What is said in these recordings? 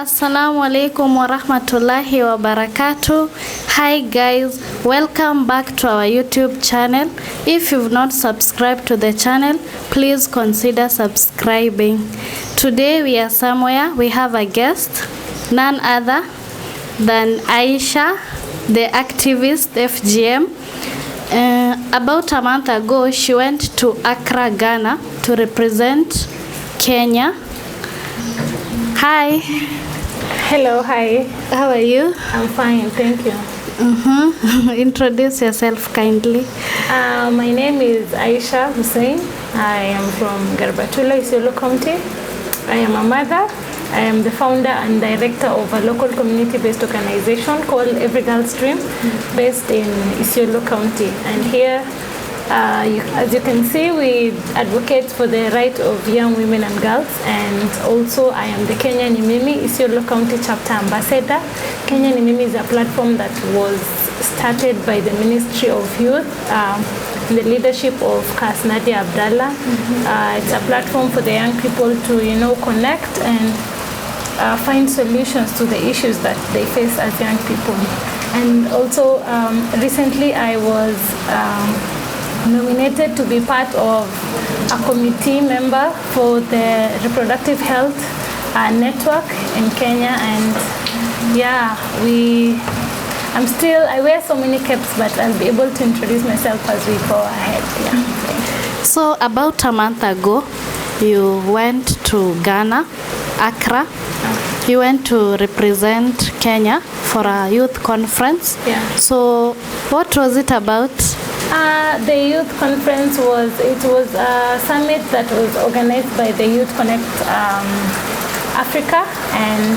Assalamu alaikum wa rahmatullahi wa barakatuh. Hi guys, welcome back to our YouTube channel. If you've not subscribed to the channel, please consider subscribing. Today we are somewhere, we have a guest, none other than Aisha, the activist FGM. About a month ago, she went to Accra, Ghana to represent Kenya. Hi. Hello, hi. How are you? I'm fine, thank you. Introduce yourself kindly. My name is Aisha Hussein. I am from Garbatula, Isiolo County. I am a mother. I am the founder and director of a local community-based organization called Every Girl's Dream, based in Isiolo County. And here, as you can see, we advocate for the right of young women and girls, and also I am the Kenyan Imimi, Isiolo County Chapter Ambassador. Kenyan Imimi is a platform that was started by the Ministry of Youth, in the leadership of Nadia Abdallah. It's a platform for the young people to, connect and find solutions to the issues that they face as young people. And also, recently I was nominated to be part of a committee member for the reproductive health network in Kenya, and I wear so many caps, but I'll be able to introduce myself as we go ahead. So about a month ago, you went to Ghana, Accra. You went to represent Kenya for a youth conference. So what was it about? The youth conference was a summit that was organized by the Youth Connect Africa, and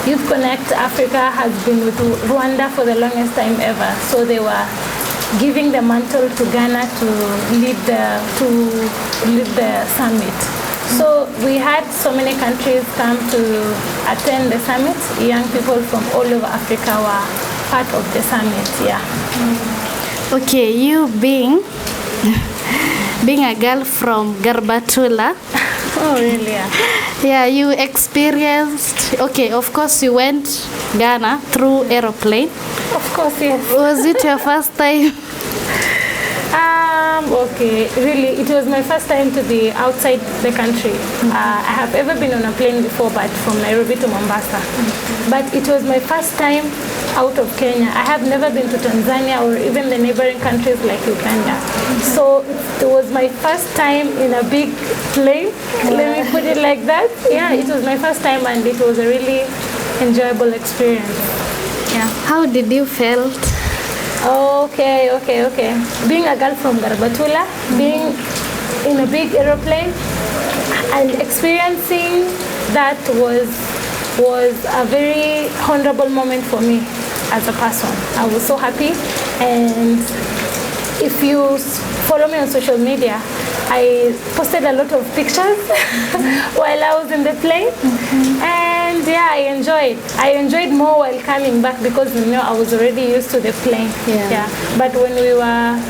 Youth Connect Africa has been with Rwanda for the longest time ever. So they were giving the mantle to Ghana to lead the summit. So we had so many countries come to attend the summit. Young people from all over Africa were part of the summit. Okay, you being a girl from Garbatula. Oh, really? Yeah, you experienced, of course you went Ghana through aeroplane. Of course, yes. Was it your first time? Really, it was my first time to be outside the country. I have ever been on a plane before, but from Nairobi to Mombasa. But it was my first time out of Kenya. I have never been to Tanzania or even the neighboring countries like Uganda. So it was my first time in a big plane. Let me put it like that. Yeah, it was my first time, and it was a really enjoyable experience. Yeah. How did you felt? Okay. Being a girl from Garbatula, being in a big aeroplane and experiencing that was a very honorable moment for me as a person. I was so happy, and if you follow me on social media, I posted a lot of pictures while I was in the plane, and I enjoyed more while coming back because I was already used to the plane. But when we were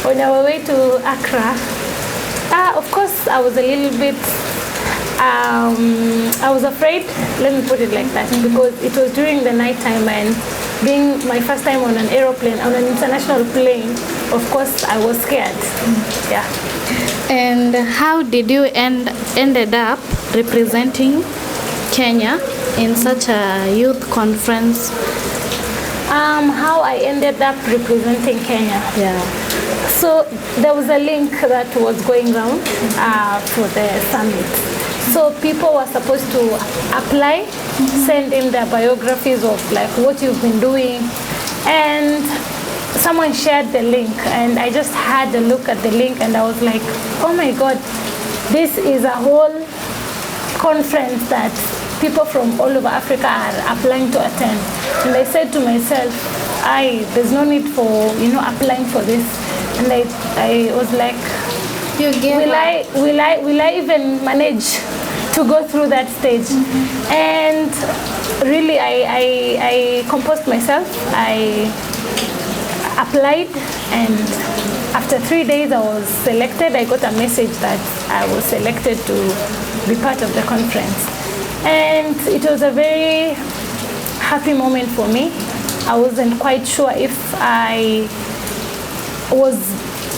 on our way to Accra, of course I was a little bit I was afraid, let me put it like that, because it was during the night time, and being my first time on an aeroplane, on an international plane, of course I was scared. And how did you ended up representing Kenya in such a youth conference? How I ended up representing Kenya? So there was a link that was going around for the summit. So people were supposed to apply, send in their biographies of like what you've been doing, and someone shared the link, and I just had a look at the link, and I was like, oh my God, this is a whole conference that people from all over Africa are applying to attend. And I said to myself, there's no need for applying for this. And I was like, will I even manage to go through that stage? And really, I composed myself. I applied, and after 3 days I was selected. I got a message that I was selected to be part of the conference. And it was a very happy moment for me. I wasn't quite sure if I was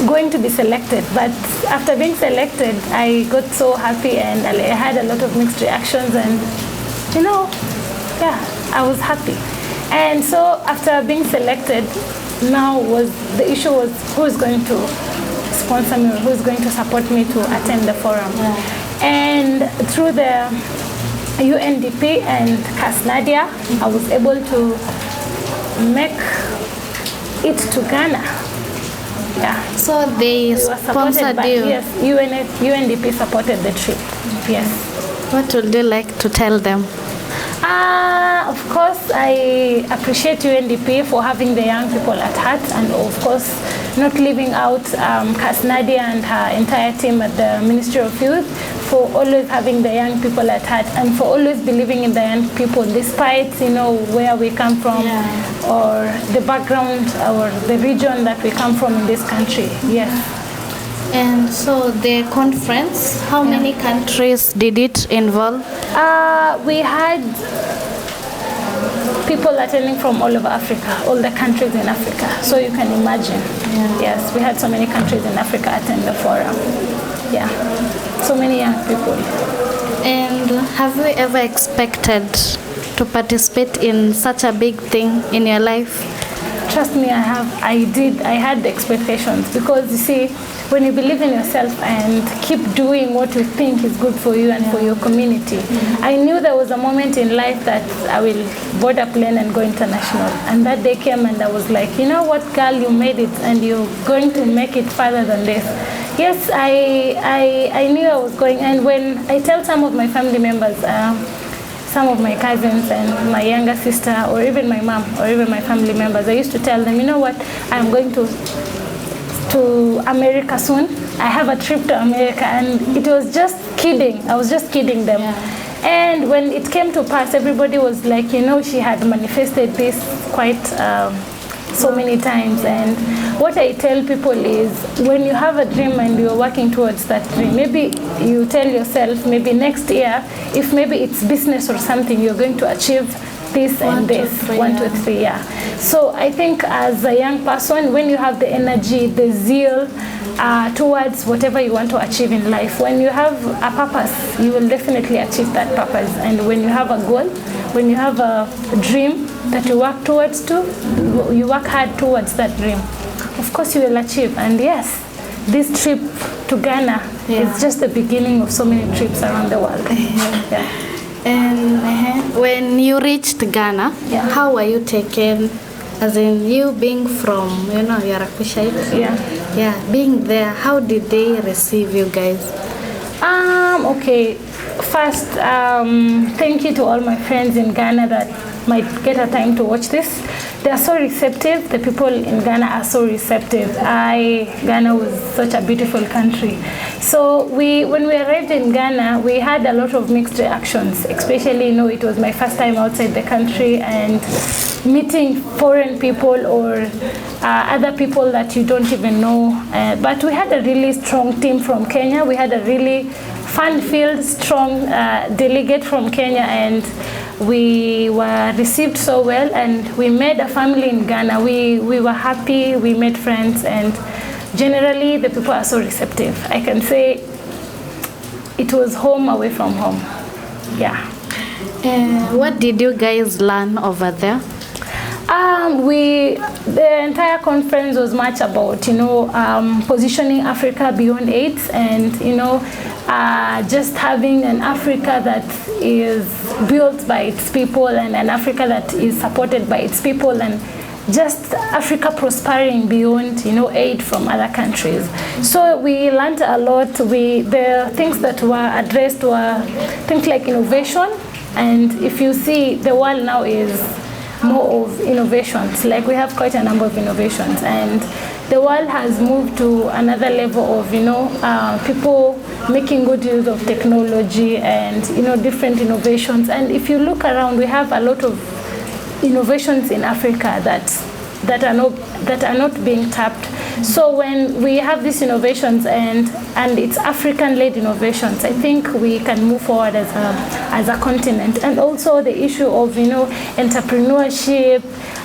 going to be selected, but after being selected, I got so happy and I had a lot of mixed reactions, and I was happy. And so after being selected, now the issue was who is going to sponsor me, or who is going to support me to attend the forum. And through the UNDP and Casnadia, I was able to make it to Ghana. So they sponsored you? Yes, UNDP supported the trip. Yes. What would you like to tell them? Of course, I appreciate UNDP for having the young people at heart, and of course, not leaving out Casnadia and her entire team at the Ministry of Youth, for always having the young people at heart, and for always believing in the young people, despite where we come from, or the background or the region that we come from in this country. Yes. And so the conference, how many countries did it involve? We had people attending from all over Africa, all the countries in Africa. So you can imagine. Yes, we had so many countries in Africa attend the forum. Yeah, so many young people. And have you ever expected to participate in such a big thing in your life? Trust me, I have. I did. I had the expectations, because you see, when you believe in yourself and keep doing what you think is good for you and for your community, I knew there was a moment in life that I will board a plane and go international. And that day came, and I was like, you know what, girl, you made it, and you're going to make it farther than this. Yes, I knew I was going. And when I tell some of my family members, some of my cousins and my younger sister, or even my mom, or even my family members, I used to tell them, you know what, I'm going to America soon. I have a trip to America. And it was just kidding. I was just kidding them. And when it came to pass, everybody was like, she had manifested this quite so many times. And what I tell people is, when you have a dream and you're working towards that dream, maybe you tell yourself, maybe next year, if maybe it's business or something, you're going to achieve this and this, 1, 2, 3, So I think as a young person, when you have the energy, the zeal towards whatever you want to achieve in life, when you have a purpose, you will definitely achieve that purpose. And when you have a goal, when you have a dream that you work towards you work hard towards that dream, of course you will achieve. And yes, this trip to Ghana is just the beginning of so many trips around the world. And when you reached Ghana, how were you taken? As in, you being from, Yarakusha, being there, how did they receive you guys? Okay, first, thank you to all my friends in Ghana that might get a time to watch this. They are so receptive. The people in Ghana are so receptive. Ghana was such a beautiful country. So when we arrived in Ghana, we had a lot of mixed reactions, especially, it was my first time outside the country, and meeting foreign people or other people that you don't even know. But we had a really strong team from Kenya. We had a really fun-filled, strong delegate from Kenya, and we were received so well, and we made a family in Ghana. We were happy, we made friends, and generally the people are so receptive. I can say it was home away from home. What did you guys learn over there? The entire conference was much about, positioning Africa beyond AIDS, and, just having an Africa that is built by its people, and an Africa that is supported by its people, and just Africa prospering beyond, aid from other countries. So we learned a lot. The things that were addressed were things like innovation, and if you see, the world now is more of innovations. Like, we have quite a number of innovations, and the world has moved to another level of, people making good use of technology and, different innovations. And if you look around, we have a lot of innovations in Africa that are not being tapped. So when we have these innovations and it's African-led innovations, I think we can move forward as a continent. And also the issue of entrepreneurship,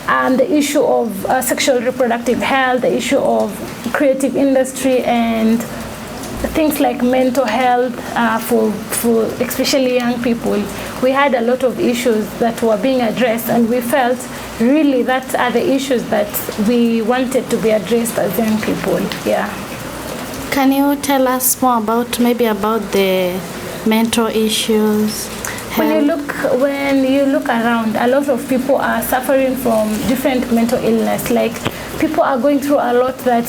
and the issue of sexual reproductive health, the issue of creative industry, and things like mental health for especially young people. We had a lot of issues that were being addressed, and we felt really that are the issues that we wanted to be addressed as young people. Yeah. Can you tell us more about the mental issues? When you look around, a lot of people are suffering from different mental illness. Like, people are going through a lot that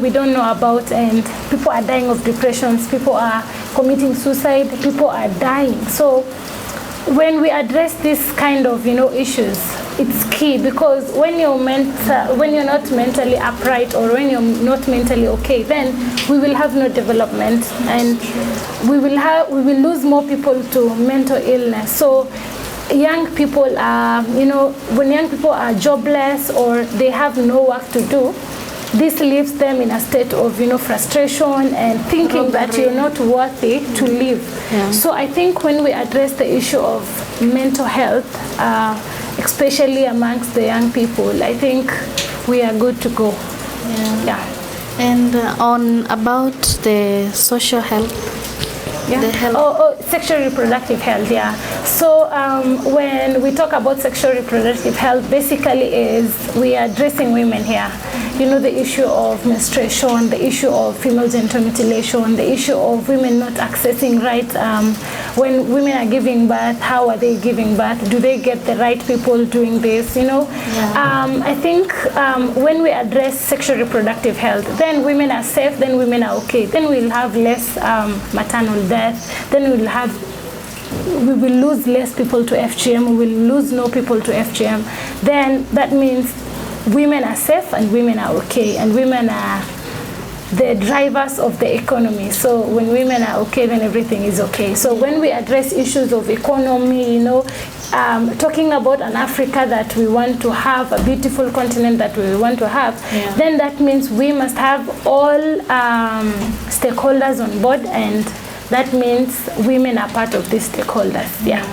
we don't know about, and people are dying of depressions, people are committing suicide, people are dying. So when we address this kind of issues, it's key, because when you're not mentally upright, or when you're not mentally okay, then we will have no development, and we will lose more people to mental illness. So young people are, when young people are jobless or they have no work to do, this leaves them in a state of frustration and thinking that you're not worthy to live. Yeah. So I think when we address the issue of mental health, especially amongst the young people, I think we are good to go. Yeah. And on about the social health. Yeah. The health. Sexual reproductive health, yeah. So when we talk about sexual reproductive health, basically we are addressing women here. The issue of menstruation, the issue of female genital mutilation, the issue of women not accessing rights. When women are giving birth, how are they giving birth? Do they get the right people doing this? Yeah. I think when we address sexual reproductive health, then women are safe, then women are okay. Then we'll have less maternal death. Then we will lose less people to FGM. We will lose no people to FGM. Then that means women are safe and women are okay, and women are the drivers of the economy. So when women are okay, then everything is okay. So when we address issues of economy, talking about an Africa that we want to have, a beautiful continent that we want to have, then that means we must have all stakeholders on board, and that means women are part of these stakeholders. Yeah.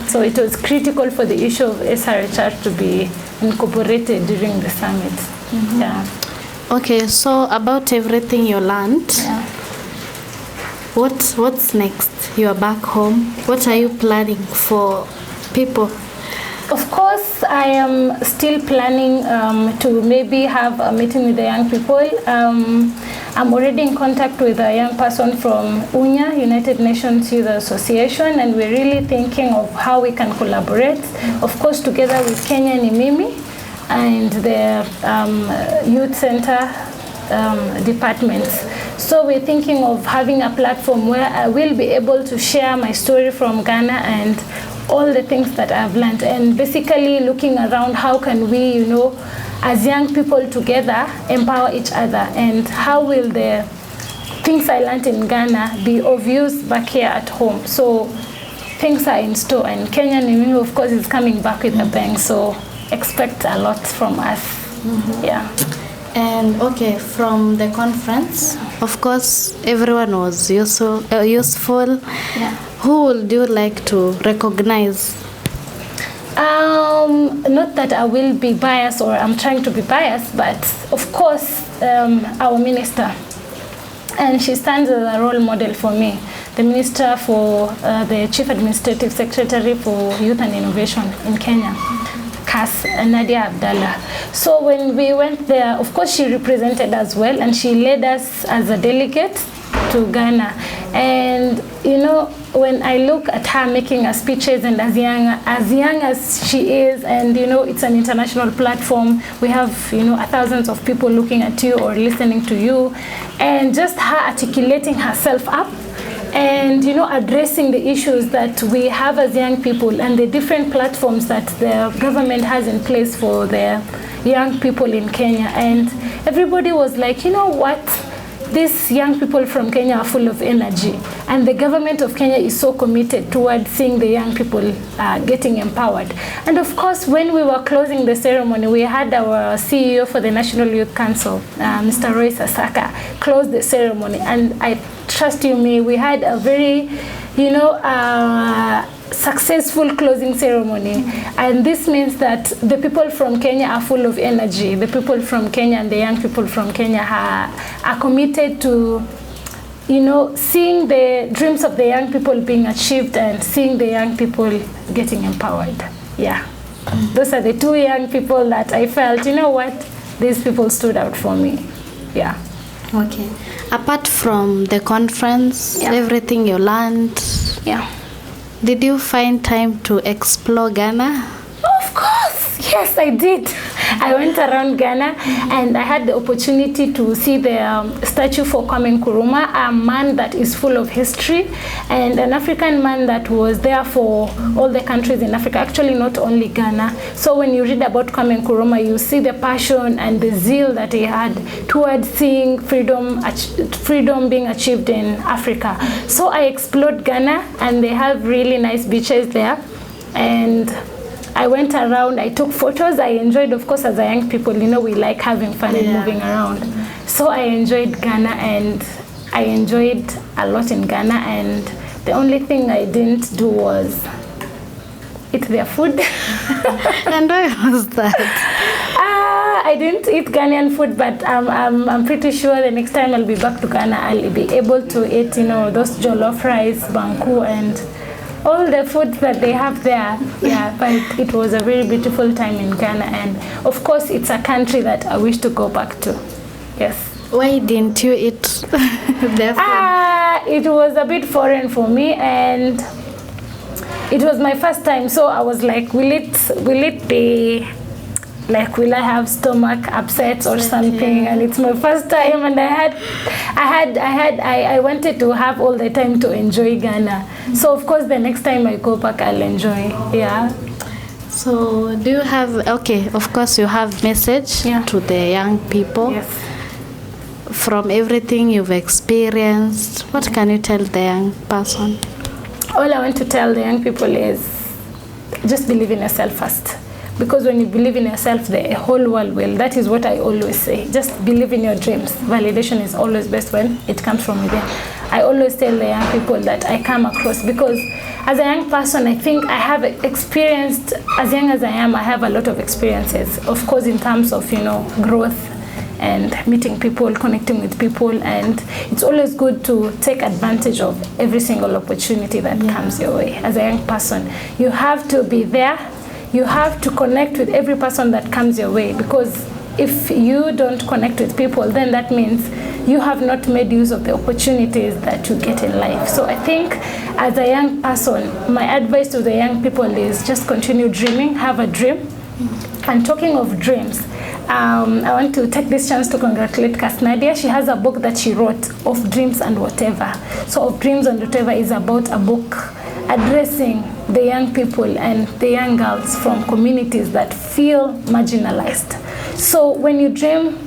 So it was critical for the issue of SRHR to be incorporated during the summit. Yeah. Okay, so about everything you learned, what's next? You are back home. What are you planning for people? Of course, I am still planning to maybe have a meeting with the young people. I'm already in contact with a young person from UNYA, United Nations Youth Association, and we're really thinking of how we can collaborate, of course, together with Kenyan Imimi and the youth center departments. So we're thinking of having a platform where I will be able to share my story from Ghana and all the things that I've learned, and basically looking around how can we, as young people together, empower each other, and how will the things I learned in Ghana be of use back here at home. So things are in store, and Kenyan Imimi, of course, is coming back with a bang, so expect a lot from us. Yeah. And okay, from the conference, of course, everyone was useful. Yeah. Who would you like to recognize? Not that I will be biased or I'm trying to be biased, but of course, our minister. And she stands as a role model for me. The minister for the Chief Administrative Secretary for Youth and Innovation in Kenya. Nadia Abdallah. So when we went there, of course she represented us well, and she led us as a delegate to Ghana. And when I look at her making her speeches, and as young as she is, and it's an international platform, we have thousands of people looking at you or listening to you, and just her articulating herself up and addressing the issues that we have as young people and the different platforms that the government has in place for the young people in Kenya. And everybody was like, what? These young people from Kenya are full of energy. And the government of Kenya is so committed towards seeing the young people getting empowered. And of course, when we were closing the ceremony, we had our CEO for the National Youth Council, Mr. Roy Sasaka, close the ceremony. And I trust you me, we had a very, successful closing ceremony. And this means that the people from Kenya are full of energy. The people from Kenya and the young people from Kenya are committed to, seeing the dreams of the young people being achieved and seeing the young people getting empowered. Yeah. Those are the two young people that I felt, these people stood out for me. Yeah. Okay. Apart from the conference, everything you learned, did you find time to explore Ghana? Of course, yes, I did. I went around Ghana and I had the opportunity to see the statue for Kwame Nkrumah, a man that is full of history and an African man that was there for all the countries in Africa, actually not only Ghana. So when you read about Kwame Nkrumah, you see the passion and the zeal that he had towards seeing freedom being achieved in Africa. So I explored Ghana and they have really nice beaches there. And I went around, I took photos, I enjoyed, of course, as a young people, we like having fun and moving around. So I enjoyed Ghana and I enjoyed a lot in Ghana, and the only thing I didn't do was eat their food. And why was that? I didn't eat Ghanaian food, but I'm pretty sure the next time I'll be back to Ghana, I'll be able to eat, those jollof rice, banku, and all the food that they have there. Yeah, but it was a very beautiful time in Ghana, and of course it's a country that I wish to go back to. Yes. Why didn't you eat their food? It was a bit foreign for me, and it was my first time, so I was like, will it be like, will I have stomach upsets or something? And it's my first time, and I wanted to have all the time to enjoy Ghana. So of course the next time I go back, I'll enjoy. Yeah. So do you have, of course you have message to the young people. Yes. From everything you've experienced, what can you tell the young person? All I want to tell the young people is just believe in yourself first. Because when you believe in yourself, the whole world will. That is what I always say. Just believe in your dreams. Validation is always best when it comes from within. I always tell the young people that I come across, because as a young person, I think I have experienced, as young as I am, I have a lot of experiences. Of course, in terms of, growth and meeting people, connecting with people, and it's always good to take advantage of every single opportunity that comes your way. As a young person, you have to be there. You have to connect with every person that comes your way, because if you don't connect with people, then that means you have not made use of the opportunities that you get in life. So I think as a young person, my advice to the young people is just continue dreaming, have a dream. And talking of dreams, I want to take this chance to congratulate Kasnadia. She has a book that she wrote, Of Dreams and Whatever. So Of Dreams and Whatever is about a book addressing the young people and the young girls from communities that feel marginalized. So when you dream,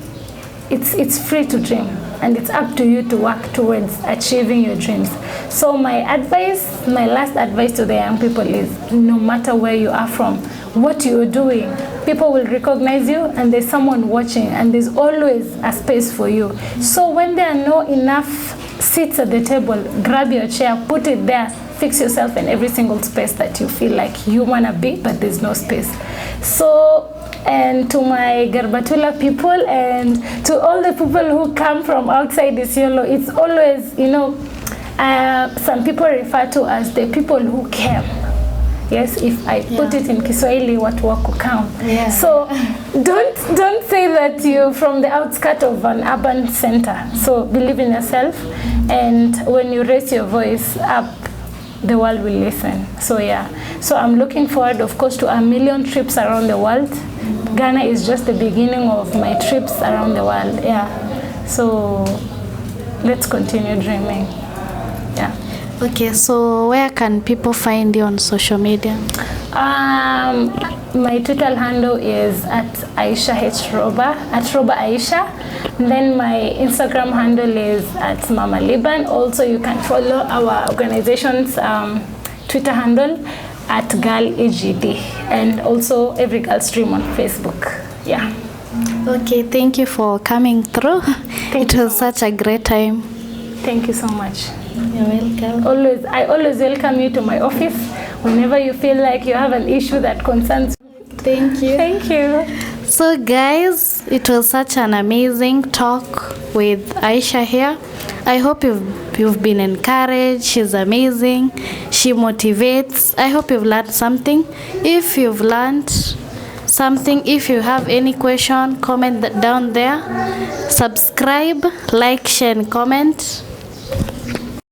it's free to dream, and it's up to you to work towards achieving your dreams. So my last advice to the young people is, no matter where you are from, what you're doing, people will recognize you, and there's someone watching, and there's always a space for you. So when there are not enough seats at the table, grab your chair, put it there, fix yourself in every single space that you feel like you want to be, but there's no space. So, and to my Garbatula people and to all the people who come from outside Isiolo, it's always, some people refer to as the people who came. Yes, if I put it in Kiswahili, watu wa kukam. Yeah. So don't say that you're from the outskirts of an urban center. So believe in yourself, and when you raise your voice up, the world will listen. So so I'm looking forward, of course, to 1 million trips around the world. Ghana is just the beginning of my trips around the world. So let's continue dreaming. Okay, so where can people find you on social media? My Twitter handle is at Aisha Roba, at Roba Aisha. Then my Instagram handle is at Mama Liban. Also, you can follow our organization's Twitter handle at Girl EGD, and also Every Girl Stream on Facebook. Yeah. Okay, thank you for coming through. It was such a great time. Thank you so much. You're welcome. I always welcome you to my office whenever you feel like you have an issue that concerns you. Thank you. Thank you. So guys, it was such an amazing talk with Aisha here. I hope you've been encouraged. She's amazing. She motivates. I hope you've learned something. If you've learned something, if you have any question, comment down there. Subscribe, like, share, and comment.